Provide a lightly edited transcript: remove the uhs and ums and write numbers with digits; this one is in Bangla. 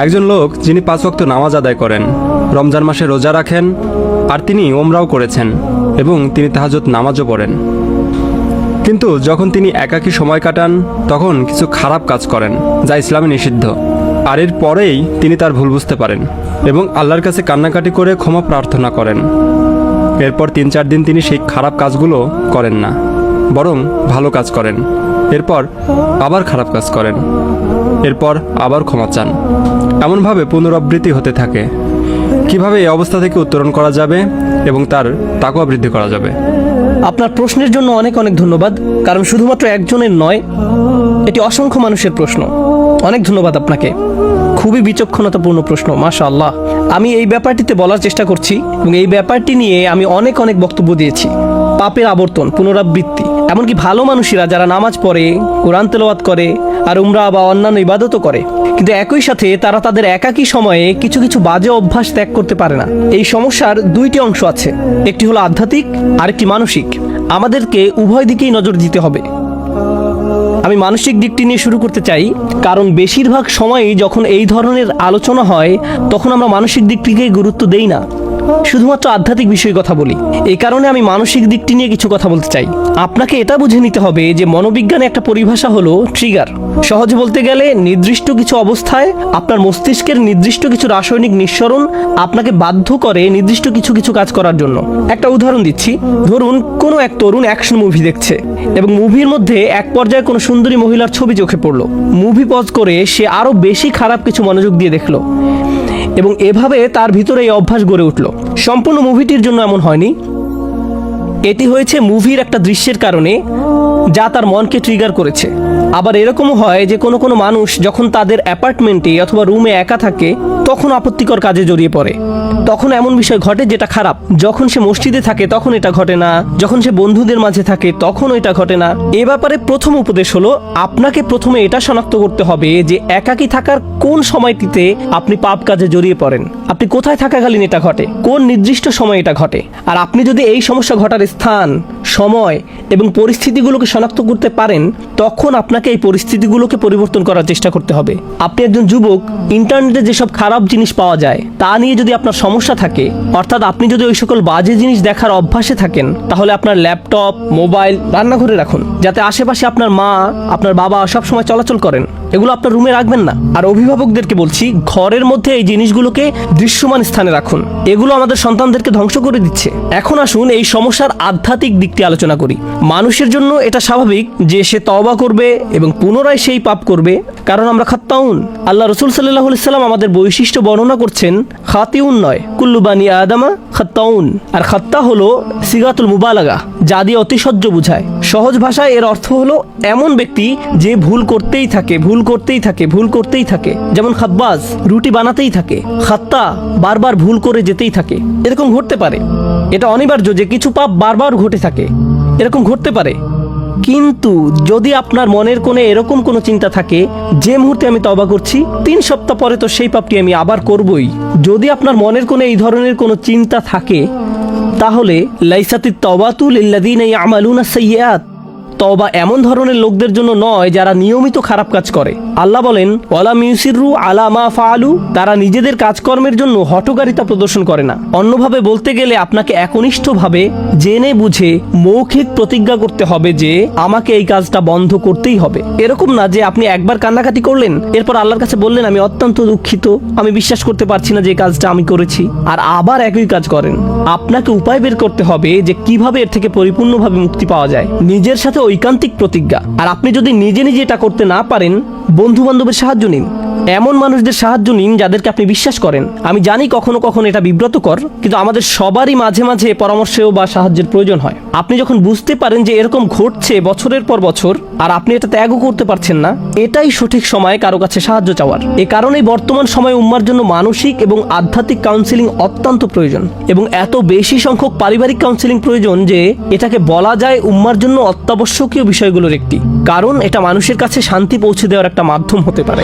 একজন লোক যিনি 5 ওয়াক্ত নামাজ আদায় করেন, রমজান মাসে রোজা রাখেন, আর তিনি ওমরাও করেছেন এবং তিনি তাহাজ্জুদ নামাজও পড়েন। কিন্তু যখন তিনি একাকী সময় কাটান তখন কিছু খারাপ কাজ করেন যা ইসলামে নিষিদ্ধ। আর এর পরেই তিনি তার ভুল বুঝতে পারেন এবং আল্লাহর কাছে কান্নাকাটি করে ক্ষমা প্রার্থনা করেন। এরপর 3-4 দিন তিনি সেই খারাপ কাজগুলো করেন না, বরং ভালো কাজ করেন। এরপর আবার খারাপ কাজ করেন, এরপর আবার ক্ষমা চান। এমনভাবে পুনরাবৃত্তি হতে থাকে। কিভাবে এই অবস্থা থেকে উত্তরণ করা যাবে এবং তার তাকওয়া বৃদ্ধি করা যাবে? আপনার প্রশ্নের জন্য অনেক অনেক ধন্যবাদ, কারণ শুধুমাত্র একজনের নয়, এটি অসংখ্য মানুষের প্রশ্ন। অনেক ধন্যবাদ আপনাকে, খুবই বিচক্ষণতাপূর্ণ প্রশ্ন, মাশাআল্লাহ। আমি এই ব্যাপারটিতে বলার চেষ্টা করছি এবং এই ব্যাপারটি নিয়ে আমি অনেক অনেক বক্তব্য দিয়েছি। পাপের আবর্তন, পুনরাবৃত্তি, এমনকি ভালো মানুষেরা যারা নামাজ পড়ে, কোরআন তেলাওয়াত করে আর উমরা বা অন্যান্য ইবাদতও করে, কিন্তু একই সাথে তারা তাদের একাকী সময়ে কিছু কিছু বাজে অভ্যাস ত্যাগ করতে পারে না। এই সমস্যার দুইটি অংশ আছে, একটি হলো আধ্যাত্মিক, আরেকটি মানসিক। আমাদেরকে উভয় দিকেই নজর দিতে হবে। আমি মানসিক দিকটি নিয়ে শুরু করতে চাই, কারণ বেশিরভাগ সময়ই যখন এই ধরনের আলোচনা হয় তখন আমরা মানসিক দিকটিকে গুরুত্ব দেই না, শুধুমাত্র আধ্যাত্মিক বিষয়ে কথা বলি। এই কারণে আমি মানসিক দিকটি নিয়ে কিছু কথা বলতে চাই। আপনাকে এটা বুঝে নিতে হবে যে মনোবিজ্ঞানে একটা পরিভাষা হলো ট্রিগার। সহজে বলতে গেলে নির্দিষ্ট কিছু অবস্থায় আপনার মস্তিষ্কের নির্দিষ্ট কিছু রাসায়নিক নিঃসরণ আপনাকে বাধ্য করে নির্দিষ্ট কিছু কিছু কাজ করার জন্য। একটা উদাহরণ দিচ্ছি, ধরুন কোনো এক তরুণ অ্যাকশন মুভি দেখছে এবং মুভির মধ্যে এক পর্যায়ে কোনো সুন্দরী মহিলার ছবি চোখে পড়লো। মুভি পজ করে সে আরো বেশি খারাপ কিছু মনোযোগ দিয়ে দেখলো এবং এভাবে তার ভিতরে এই অভ্যাস গড়ে উঠল। সম্পূর্ণ মুভিটির জন্য এমন হয়নি, এটি হয়েছে মুভির একটা দৃশ্যের কারণে যা তার মনকে ট্রিগার করেছে। আবার এরকমও হয় যে কোনো কোনো মানুষ যখন তাদের অ্যাপার্টমেন্টে অথবা রুমে একা থাকে তখন আপত্তিকর কাজে জড়িয়ে পড়ে। তখন এমন বিষয় ঘটে যেটা খারাপ। যখন সে মসজিদে থাকে তখন এটা ঘটে না, যখন সে বন্ধুদের মাঝে থাকে তখন এটা ঘটে না। এ ব্যাপারে প্রথম উপদেশ হলো, আপনাকে প্রথমে এটা শনাক্ত করতে হবে যে একাকী থাকার কোন সময়টিতে আপনি পাপ কাজে জড়িয়ে পড়েন, আপনি কোথায় থাকাকালীন এটা ঘটে, কোন নির্দিষ্ট সময় এটা ঘটে। আর আপনি যদি এই সমস্যা ঘটার স্থান, সময় এবং পরিস্থিতিগুলোকে শনাক্ত করতে পারেন তখন আপনাকে এই পরিস্থিতিগুলোকে পরিবর্তন করার চেষ্টা করতে হবে। আপনি একজন যুবক, ইন্টারনেটে যেসব খারাপ জিনিস পাওয়া যায় তা নিয়ে যদি আপনার সমস্যা থাকে, অর্থাৎ আপনি যদি ওই সকল বাজে জিনিস দেখার অভ্যাসে থাকেন, তাহলে আপনার ল্যাপটপ, মোবাইল রান্নাঘরে রাখুন, যাতে আশেপাশে আপনার মা, আপনার বাবা সবসময় চলাচল করেন। এগুলো আপনার রুমে রাখবেন না। আর অভিভাবকদেরকে বলছি, ঘরের মধ্যে এই জিনিসগুলোকে দৃশ্যমান স্থানে রাখুন। এগুলো আমাদের সন্তানদেরকে ধ্বংস করে দিচ্ছে। এখন আসুন এই সমস্যার আধ্যাত্মিক দিকটি আলোচনা করি। মানুষের জন্য এটা স্বাভাবিক যে সে তওবা করবে এবং পুনরায় সেই পাপ করবে, কারণ আমরা খাত্তাউন। আল্লাহ রাসূল সাল্লাল্লাহু আলাইহি সাল্লাম আমাদের বৈশিষ্ট্য বর্ণনা করছেন, খাতিউন নয়, কুল্লু বানি আদামা খাত্তাউন। আর খাত্তা হলো সিগাতুল মুবালাগা, যা দিয়ে অতিশয্য বুঝায়। সহজ ভাষায় এর অর্থ হলো এমন ব্যক্তি যে ভুল করতেই থাকে, ভুল করতেই থাকে, ভুল করতেই থাকে। যেমন খাব্বাজ রুটি বানাতেই থাকে, খাত্তা বারবার ভুল করে যেতেই থাকে। এরকম ঘটতে পারে, এটা অনিবার্য যে কিছু পাপ বারবার ঘটে থাকে, এরকম ঘটতে পারে। কিন্তু যদি আপনার মনের কোণে এরকম কোনো চিন্তা থাকে যে মুহূর্তে আমি তওবা করছি 3 সপ্তাহ পরে তো সেই পাপটি আমি আবার করবই, যদি আপনার মনের কোণে এই ধরনের কোনো চিন্তা থাকে, তাহলে লাইসাতিত তাওবাতু লিল্লাযিনা ইয়ামালুনা সাইয়্যাত, তওবা এমন ধরনের লোকদের জন্য নয় যারা নিয়মিত খারাপ কাজ করে। আল্লাহ বলেন, ওয়ালাম ইউসিররু আলা মা ফাআলু, তারা নিজেদের কাজকর্মের জন্য হঠকারিতা প্রদর্শন করে না। অন্যভাবে বলতে গেলে আপনাকে একনিষ্ঠভাবে জেনে বুঝে মৌখিক প্রতিজ্ঞা করতে হবে যে আমাকে এই কাজটা বন্ধ করতেই হবে। এরকম না যে আপনি একবার কান্নাকাটি করলেন, এরপর আল্লাহর কাছে বললেন আমি অত্যন্ত দুঃখিত, আমি বিশ্বাস করতে পারছি না যে এই কাজটা আমি করেছি, আর আবার একই কাজ করেন। আপনাকে উপায় বের করতে হবে যে কিভাবে এর থেকে পরিপূর্ণভাবে মুক্তি পাওয়া যায়। নিজের সাথে ঐকান্তিক প্রতিজ্ঞা। আর আপনি যদি নিজে নিজে এটা করতে না পারেন, বন্ধু বান্ধবের সাহায্য নিন, এমন মানুষদের সাহায্য নিন যাদেরকে আপনি বিশ্বাস করেন। আমি জানি কখনো কখনো এটা বিব্রতকর, কিন্তু আমাদের সবারই মাঝে মাঝে পরামর্শেও বা সাহায্যের প্রয়োজন হয়। আপনি যখন বুঝতে পারেন যে এরকম ঘটছে বছরের পর বছর আর আপনি এটা ত্যাগও করতে পারছেন না, এটাই সঠিক সময় কারো কাছে সাহায্য চাওয়ার। এ কারণেই বর্তমান সময়ে উম্মার জন্য মানসিক এবং আধ্যাত্মিক কাউন্সিলিং অত্যন্ত প্রয়োজন, এবং এত বেশি সংখ্যক পারিবারিক কাউন্সিলিং প্রয়োজন যে এটাকে বলা যায় উম্মার জন্য অত্যাবশ্যকীয় বিষয়গুলোর একটি, কারণ এটা মানুষের কাছে শান্তি পৌঁছে দেওয়ার একটা মাধ্যম হতে পারে।